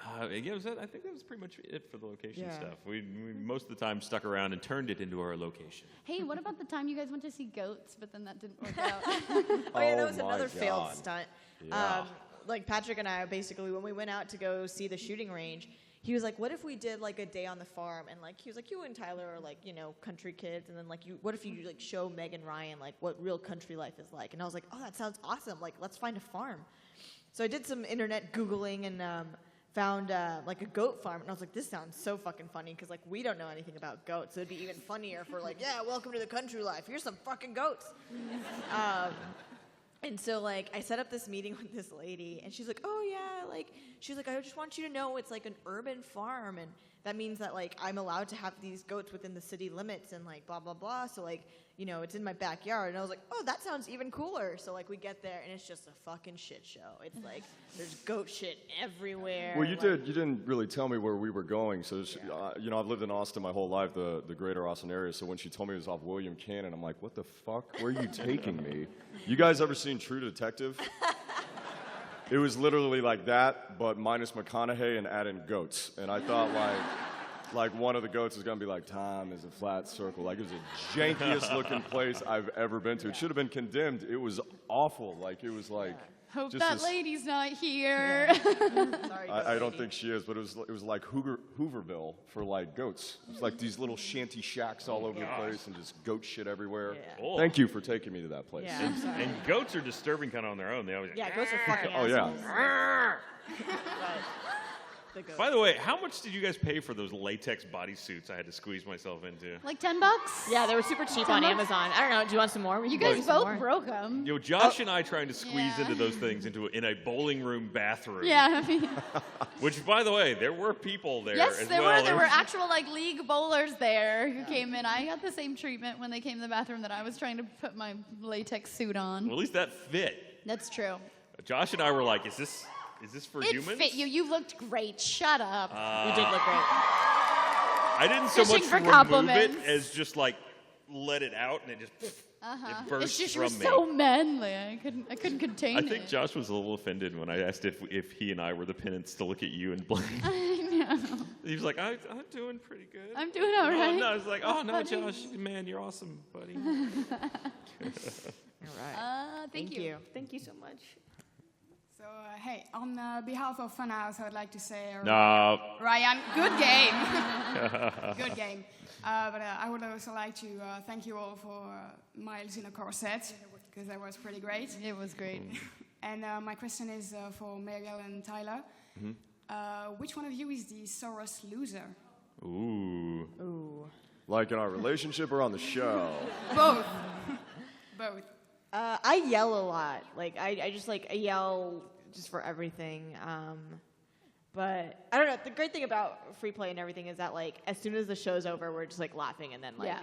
I think that was pretty much it for the location stuff. We most of the time stuck around and turned it into our location. Hey, what about the time you guys went to see goats, but then that didn't work out? Oh yeah, that was another failed God. stunt. Yeah. Like Patrick and I, basically, when we went out to go see the shooting range, he was like, "What if we did like a day on the farm?" And like he was like, "You and Tyler are like country kids, and then like what if you like show Meg and Ryan like what real country life is like?" And I was like, "Oh, that sounds awesome! Like let's find a farm." So I did some internet googling and found like a goat farm, and I was like, "This sounds so fucking funny," because like we don't know anything about goats, so it'd be even funnier if we're like, "Yeah, welcome to the country life. Here's some fucking goats." And so, like, I set up this meeting with this lady, and she's like, "Oh, yeah," like, she's like, "I just want you to know it's, like, an urban farm, and that means that, like, I'm allowed to have these goats within the city limits, and, like, blah, blah, blah, so, like, it's in my backyard." And I was like, "Oh, that sounds even cooler." So, like, we get there, and it's just a fucking shit show. It's, like, there's goat shit everywhere. Well, you didn't really tell me where we were going, so, I've lived in Austin my whole life, the greater Austin area, so when she told me it was off William Cannon, I'm like, what the fuck? Where are you taking me? You guys ever seen True Detective? It was literally like that, but minus McConaughey and add in goats. And I thought, like one of the goats is going to be like, time is a flat circle. Like, it was the jankiest looking place I've ever been to. It should have been condemned. It was awful. Like, it was like... Hope that lady's not here. Sorry, I don't think she is, but it was like Hooverville for like goats. It's like these little shanty shacks all over the place and just goat shit everywhere. Yeah. Cool. Thank you for taking me to that place. Yeah, I'm sorry. And goats are disturbing kind of on their own. They always Goats are fucking Oh, yeah. assholes. The goats. By the way, how much did you guys pay for those latex bodysuits I had to squeeze myself into? Like $10? Yeah, they were super cheap on Amazon. I don't know. Do you want some more? We You can guys get some both more. broke them. Josh and I trying to squeeze Yeah. into those things in a bowling room bathroom. Yeah, I mean, Which, by the way, there were people there yes, as there well. were. There were actual like league bowlers there who came in. I got the same treatment when they came to the bathroom that I was trying to put my latex suit on. Well, at least that fit. That's true. Josh and I were like, is this for It humans? fit you. You looked great. Shut up. You did look great. I didn't so Fishing much for remove it compliments. as just like let it out and it just it burst It's just from you're me. so manly. I couldn't contain I it. think Josh was a little offended when I asked if he and I were the penance to look at you and blame. I know. He was like, I'm doing pretty good. I'm doing all right. No, I was like, oh no, Buddy. Josh, man, you're awesome, buddy. All right. Thank you. Thank you so much. So, hey, on behalf of Funhouse, I would like to say, No. Ryan, good game. Good game. But I would also like to thank you all for Miles in a Corset, because that was pretty great. It was great. And my question is for Miguel and Tyler. Which one of you is the sorest loser? Ooh. Like in our relationship or on the show? Both. Both. I yell a lot. Like I just I yell just for everything. But I don't know. The great thing about free play and everything is that like as soon as the show's over, we're just like laughing, and then like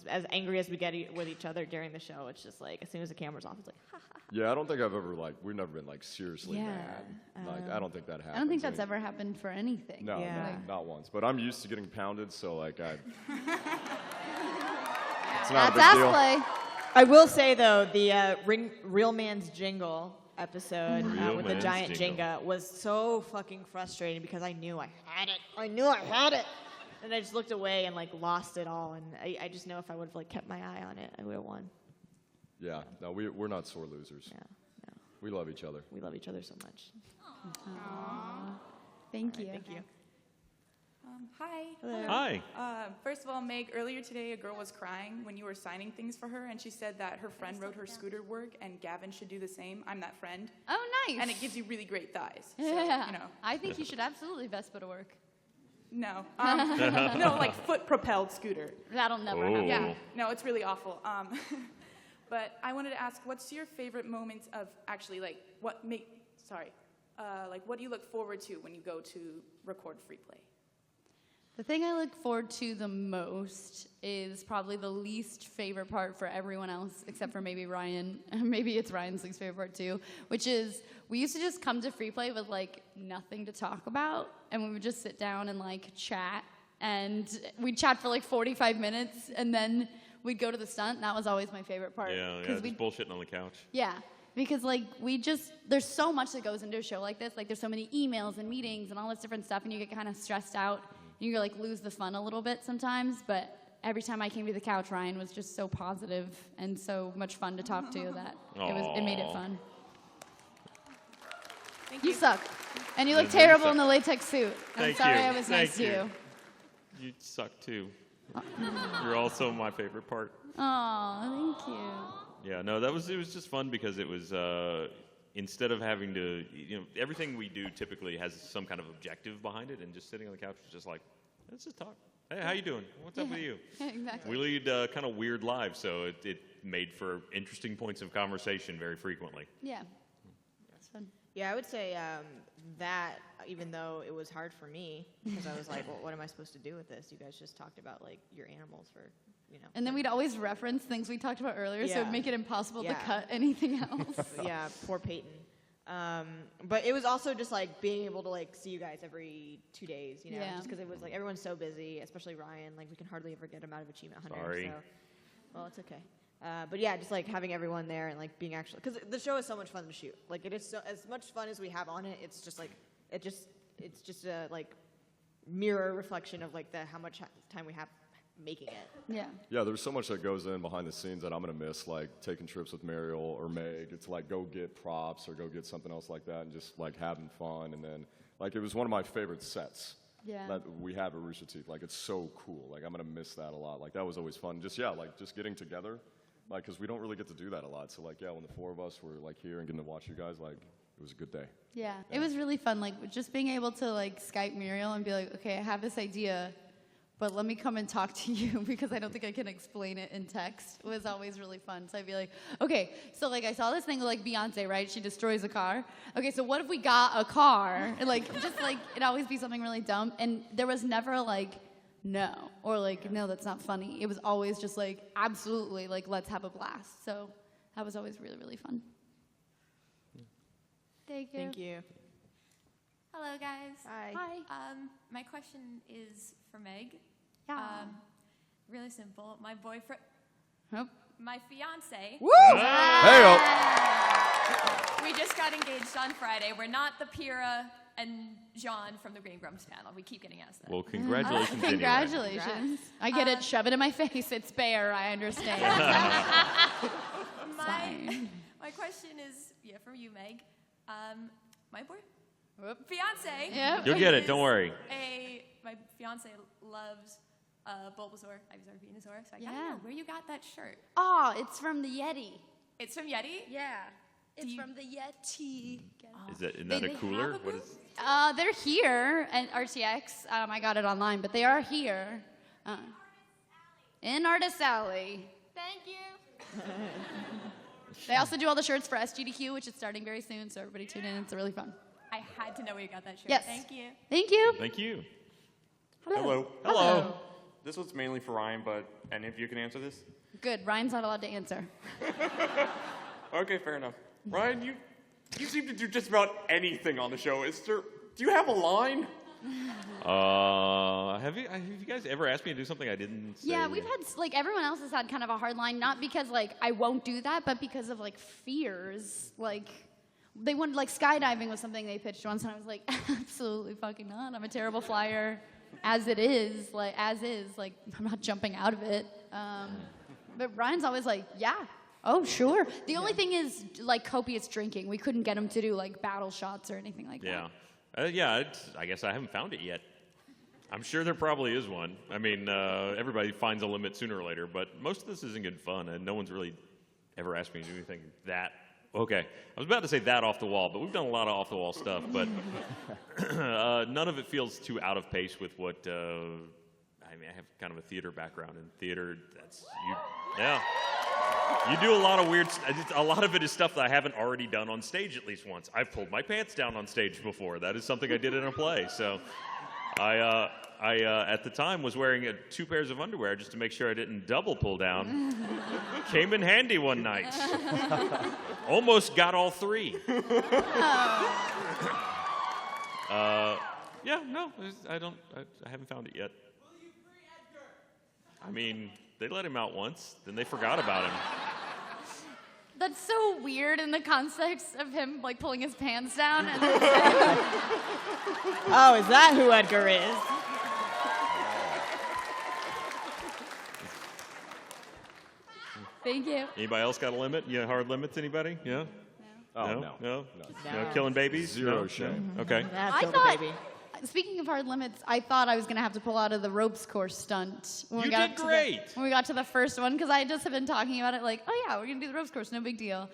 as angry as we get with each other during the show, it's just like as soon as the camera's off, it's like ha ha. Yeah, I don't think I've ever we've never been like seriously Yeah. mad. Like I don't think that happens. I don't think that's ever happened for anything. No, Yeah. not once. But I'm used to getting pounded, so like it's not That's a big ass deal. play. I will say though, the Real Man's Jingle episode Real with the Man's giant Jingle. Jenga was so fucking frustrating because I knew I had it. I knew I had it. And I just looked away and like lost it all. And I just know if I would have like kept my eye on it, I would have won. Yeah, no, we're not sore losers. Yeah, no, We love each other. we love each other so much. Thank you. Thank you. Hi. Hello. Hi. First of all, Meg, earlier today a girl was crying when you were signing things for her, and she said that her friend wrote her scooter work, and Gavin should do the same. I'm that friend. Oh, nice. And it gives you really great thighs. So, Yeah. you know. I think you should absolutely Vespa to work. No. No, like foot-propelled scooter. That'll never Oh. happen. Yeah. No, it's really awful. But I wanted to ask, what's your favorite moments of actually, like, what do you look forward to when you go to record free play? The thing I look forward to the most is probably the least favorite part for everyone else, except for maybe Ryan. Maybe it's Ryan's least favorite part too, which is we used to just come to Free Play with like nothing to talk about, and we would just sit down and like chat, and we'd chat for like 45 minutes, and then we'd go to the stunt, and that was always my favorite part. Yeah, just bullshitting on the couch. Yeah, because like there's so much that goes into a show like this. Like there's so many emails and meetings and all this different stuff, and you get kind of stressed out. You like lose the fun a little bit sometimes, but every time I came to the couch, Ryan was just so positive and so much fun to talk to that it made it fun. You suck. And you look terrible in the latex suit. I'm sorry I was nice to you. You suck too. You're also my favorite part. Oh, thank you. Yeah, no, it was just fun because it was instead of having to, everything we do typically has some kind of objective behind it, and just sitting on the couch was just like, let's just talk. Hey, how you doing? What's up with you? Yeah, exactly. We lead kind of weird lives, so it made for interesting points of conversation very frequently. Yeah, that's fun. Yeah, I would say that, even though it was hard for me, because I was like, well, what am I supposed to do with this? You guys just talked about like your animals for, And then we'd always reference things we talked about earlier, so it'd make it impossible to cut anything else. Yeah, poor Peyton. But it was also just like being able to like see you guys every 2 days, just because it was like everyone's so busy, especially Ryan. Like we can hardly ever get him out of Achievement Hunter. Sorry. So, well, it's okay. But yeah, just like having everyone there and like being actually, because the show is so much fun to shoot. Like it is so, as much fun as we have on it. It's just like it's just a like mirror reflection of like how much time we have making it. Yeah. Yeah, there's so much that goes in behind the scenes that I'm gonna miss, like taking trips with Mariel or Meg. It's like go get props or go get something else like that, and just like having fun. And then like it was one of my favorite sets. Yeah. That we have at Rooster Teeth. Like it's so cool. Like I'm gonna miss that a lot. Like that was always fun. Just just getting together. Like, because we don't really get to do that a lot. So, like, yeah, when the four of us were, like, here and getting to watch you guys, like, it was a good day. Yeah, it was really fun. Like, just being able to, like, Skype Muriel and be like, okay, I have this idea, but let me come and talk to you because I don't think I can explain it in text was always really fun. So I'd be like, okay, so, like, I saw this thing with, like, Beyonce, right? She destroys a car. Okay, so what if we got a car? And, like, just, like, it'd always be something really dumb. And there was never, like, no, or like, no, that's not funny. It was always just like, absolutely, like, let's have a blast. So that was always really, really fun. Thank you. Hello, guys. Hi. My question is for Meg. Yeah. Really simple. My boyfriend, Oh. my fiance. Woo! Hey-o. We just got engaged on Friday. We're not the Pira and Jean from the Green Grumps panel. We keep getting asked that. Well, congratulations. Anyway. Congratulations. I get it. Shove it in my face. It's Bear. I understand. My question is, for you, Meg. My fiance. Yeah. You'll get it. Don't worry. My fiance loves Bulbasaur, Ivysaur, Venusaur. So I gotta know where you got that shirt. Oh, it's from the Yeti. It's from Yeti? Yeah. It's from the Yeti. Isn't that a cooler? What is? They're here at RTX. I got it online, but they are here. In Artist Alley. Thank you. They also do all the shirts for SGDQ, which is starting very soon, so everybody tune in. It's really fun. I had to know where you got that shirt. Yes. Thank you. Thank you. Thank you. Hello. Hello. This one's mainly for Ryan, but any of you can answer this? Good. Ryan's not allowed to answer. Okay, fair enough. Ryan, you seem to do just about anything on the show. Do you have a line? Have you guys ever asked me to do something I didn't say? Yeah, we've had, like, everyone else has had kind of a hard line, not because, like, I won't do that, but because of, like, fears. Like, they wanted, like, skydiving was something they pitched once, and I was like, absolutely fucking not. I'm a terrible flyer as is. Like, I'm not jumping out of it. But Ryan's always like, yeah. Oh, sure. The only thing is, like, copious drinking. We couldn't get him to do, like, battle shots or anything like that. Yeah. I guess I haven't found it yet. I'm sure there probably is one. I mean, everybody finds a limit sooner or later, but most of this isn't good fun, and no one's really ever asked me to do anything that. Okay, I was about to say that off the wall, but we've done a lot of off-the-wall stuff, but none of it feels too out of pace with what, I mean, I have kind of a theater background, and theater, you do a lot of weird, a lot of it is stuff that I haven't already done on stage at least once. I've pulled my pants down on stage before. That is something I did in a play, so I at the time was wearing 2 pairs of underwear just to make sure I didn't double pull down. Came in handy one night. Almost got all 3. Yeah, no, I haven't found it yet. I mean, they let him out once, then they forgot about him. That's so weird in the context of him like pulling his pants down. And Oh, is that who Edgar is? Thank you. Anybody else got a limit? Yeah, hard limits, anybody? Yeah? Oh, No? no. No? No. Killing babies? Zero No? shame. No? Okay. That's I still thought, the baby. speaking of hard limits, I thought I was going to have to pull out of the ropes course stunt. When You we got did to great. when we got to the first one, because I just have been talking about it like, oh yeah, we're going to do the ropes course, no big deal.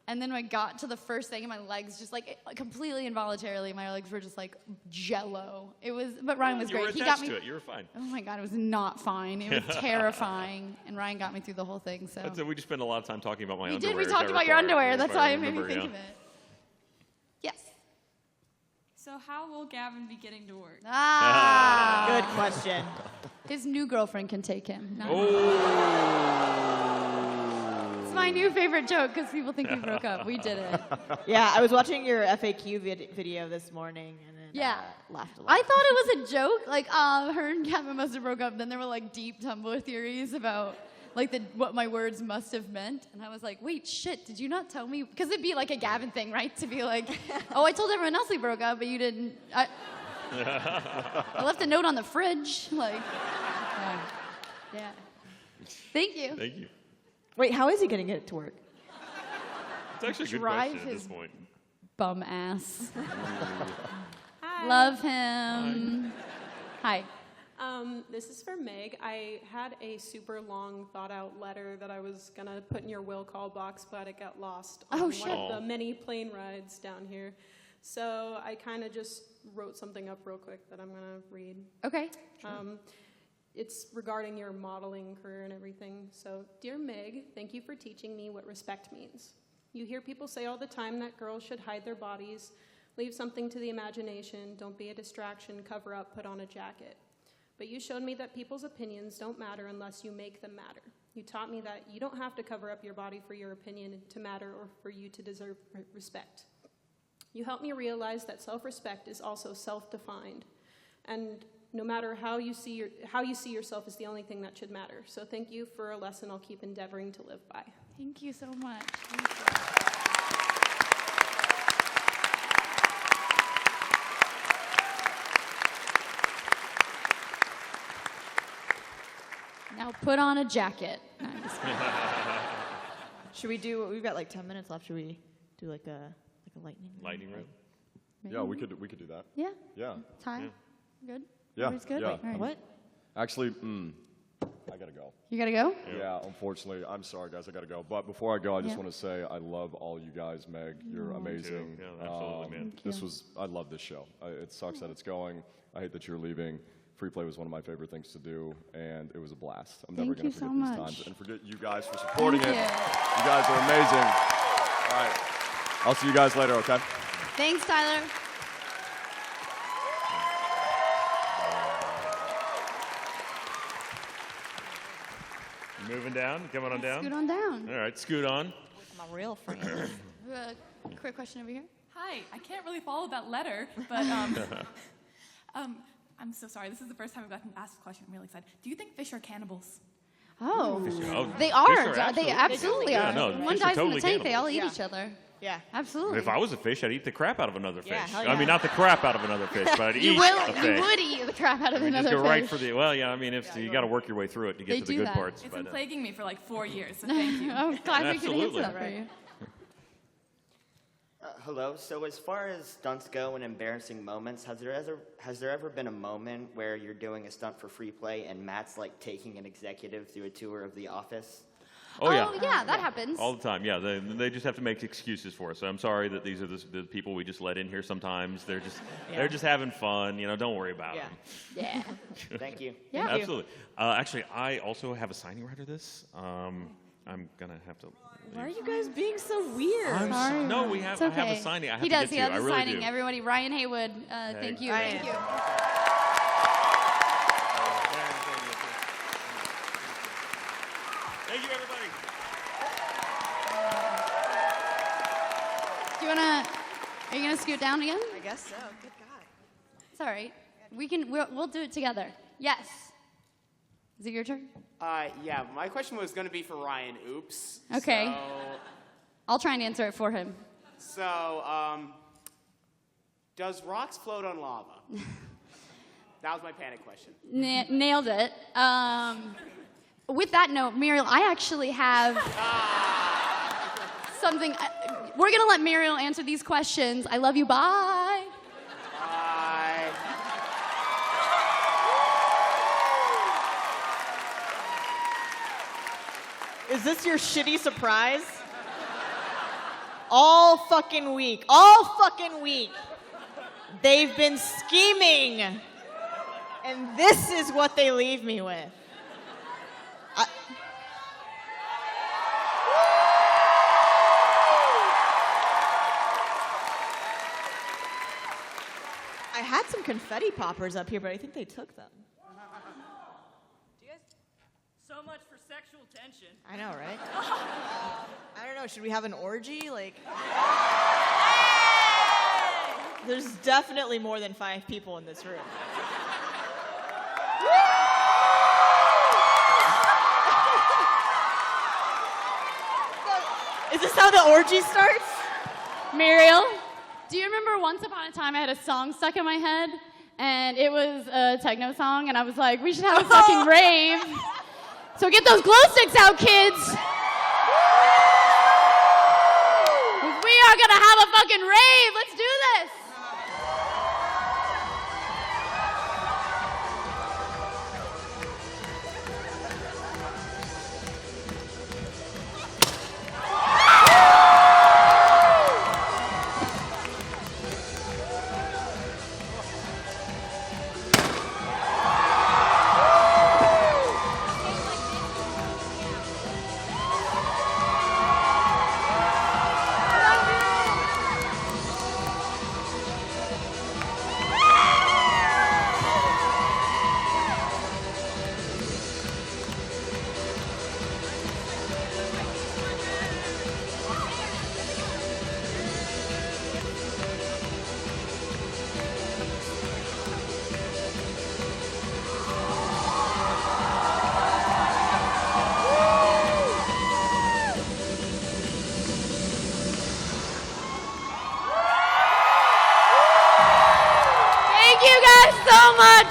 And then when I got to the first thing, and my legs just like completely involuntarily, my legs were just like jello. It was, but Ryan was You were great. He attached got me. to it. You were fine. Oh my god, it was not fine. It was terrifying, and Ryan got me through the whole thing. So That's it. We just spent a lot of time talking about my we underwear. did. We as talked I about your recall. underwear. If That's I why it made me remember, think yeah. of it. Yes. So how will Gavin be getting to work? Ah. Good question. His new girlfriend can take him. not me. Oh. It's my new favorite joke because people think we broke up. We did it. Yeah, I was watching your FAQ video this morning and then Yeah. laughed a lot. I thought it was a joke. Like, her and Gavin must have broke up. Then there were like deep Tumblr theories about like what my words must have meant. And I was like, wait, shit, did you not tell me? Because it'd be like a Gavin thing, right? To be like, oh, I told everyone else we broke up, but you didn't. I left a note on the fridge. Like, yeah. Thank you. Thank you. Wait, how is he going to get it to work? It's actually a good Drive question at his this point. bum ass. Hi. Love him. Hi. This is for Meg. I had a super long thought out letter that I was going to put in your will call box, but it got lost on Oh, one shit. of the many plane rides down here. So I kind of just wrote something up real quick that I'm going to read. Okay. It's regarding your modeling career and everything. So, dear Meg, thank you for teaching me what respect means. You hear people say all the time that girls should hide their bodies, leave something to the imagination, don't be a distraction, cover up, put on a jacket. But you showed me that people's opinions don't matter unless you make them matter. You taught me that you don't have to cover up your body for your opinion to matter or for you to deserve respect. You helped me realize that self-respect is also self-defined, and no matter how you see yourself is the only thing that should matter. So thank you for a lesson I'll keep endeavoring to live by. Thank you so much. Now put on a jacket. No, I'm just kidding. Should we do? We've got like 10 minutes left. Should we do like a lightning? Lightning round? Maybe? Yeah, we could do that. Yeah. Yeah. Ty? Good? Yeah. Everybody's good? Yeah. All right. What? Actually, I gotta go. You gotta go? Yeah, unfortunately. I'm sorry, guys. I gotta go. But before I go, I just Yeah. want to say I love all you guys, Meg. You're amazing. Yeah, absolutely, man. I love this show. It sucks that it's going. I hate that you're leaving. Free play was one of my favorite things to do, and it was a blast. I'm never Thank gonna you forget so these much. times. And forget you guys for supporting Thank it. you. You guys are amazing. All right. I'll see you guys later, okay? Thanks, Tyler. Moving down, coming on down. Scoot on down. All right, scoot on. My real friend. Quick question over here. Hi, I can't really follow that letter, but I'm so sorry. This is the first time I've gotten asked a question. I'm really excited. Do you think fish are cannibals? Oh, Oh, they fish are. They absolutely- absolutely Yeah, are. no, One fish are dies totally in the tank, they all cannibals. eat each other. Yeah. Absolutely. If I was a fish, I'd eat the crap out of another fish. Yeah, hell I mean, yeah. not the crap out of another fish, but I'd you eat will. a fish. You would eat the crap out of I mean, another just go fish. right for the. Well, yeah. I mean, if you got to work your way through it to They get to the do good that. parts. It's But been plaguing me for like 4 years, so thank you. I'm glad we could Absolutely. answer that for you. Hello. So as far as stunts go and embarrassing moments, has there ever been a moment where you're doing a stunt for free play and Matt's like taking an executive through a tour of the office? Oh, yeah. Oh, yeah, that happens. all the time. Yeah, they just have to make excuses for us. So I'm sorry that these are the people we just let in here. Sometimes they're just having fun. You know, don't worry about them. Yeah. Thank you. Yeah. Absolutely. Actually, I also have a signing right of this. I'm gonna have to. Why are you guys being so weird? No, we have. It's okay. I have a signing. I have He to does. get He to. has I a really signing. do. Everybody, Ryan Haywood. Thank you. Ryan. Thank you. Are you gonna scoot down again? I guess so. Good God. It's all right. We'll do it together. Yes. Is it your turn? Yeah, my question was going to be for Ryan. Oops. Okay. I'll try and answer it for him. So, does rocks float on lava? That was my panic question. Nailed it. With that note, Muriel, I actually have something. We're going to let Muriel answer these questions. I love you. Bye. Bye. Is this your shitty surprise? All fucking week. They've been scheming. And this is what they leave me with. I had some confetti poppers up here, but I think they took them. So much for sexual tension. I know, right? I don't know. Should we have an orgy? Like, there's definitely more than 5 people in this room. Is this how the orgy starts? Muriel, do you remember once upon a time I had a song stuck in my head? And it was a techno song, and I was like, we should have a fucking rave. So get those glow sticks out, kids. We are gonna have a fucking rave. Let's do this.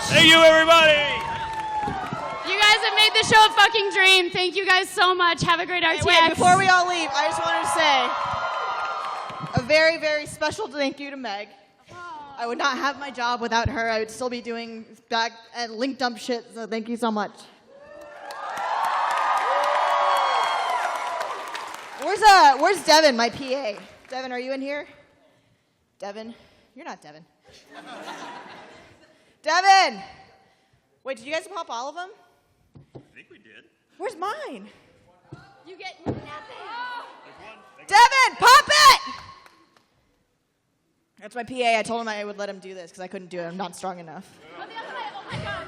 Thank you, everybody. You guys have made the show a fucking dream. Thank you guys so much. Have a great RTX. Wait, before we all leave, I just wanted to say a very, very special thank you to Meg. I would not have my job without her. I would still be doing back and link dump shit, so thank you so much. Where's Devin, my PA? Devin, are you in here? Devin? You're not Devin. Devin! Wait, did you guys pop all of them? I think we did. Where's mine? You get nothing. Devin, pop it! That's my PA. I told him I would let him do this because I couldn't do it. I'm not strong enough. Go the other way. Oh my God.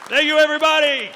Thank you, everybody.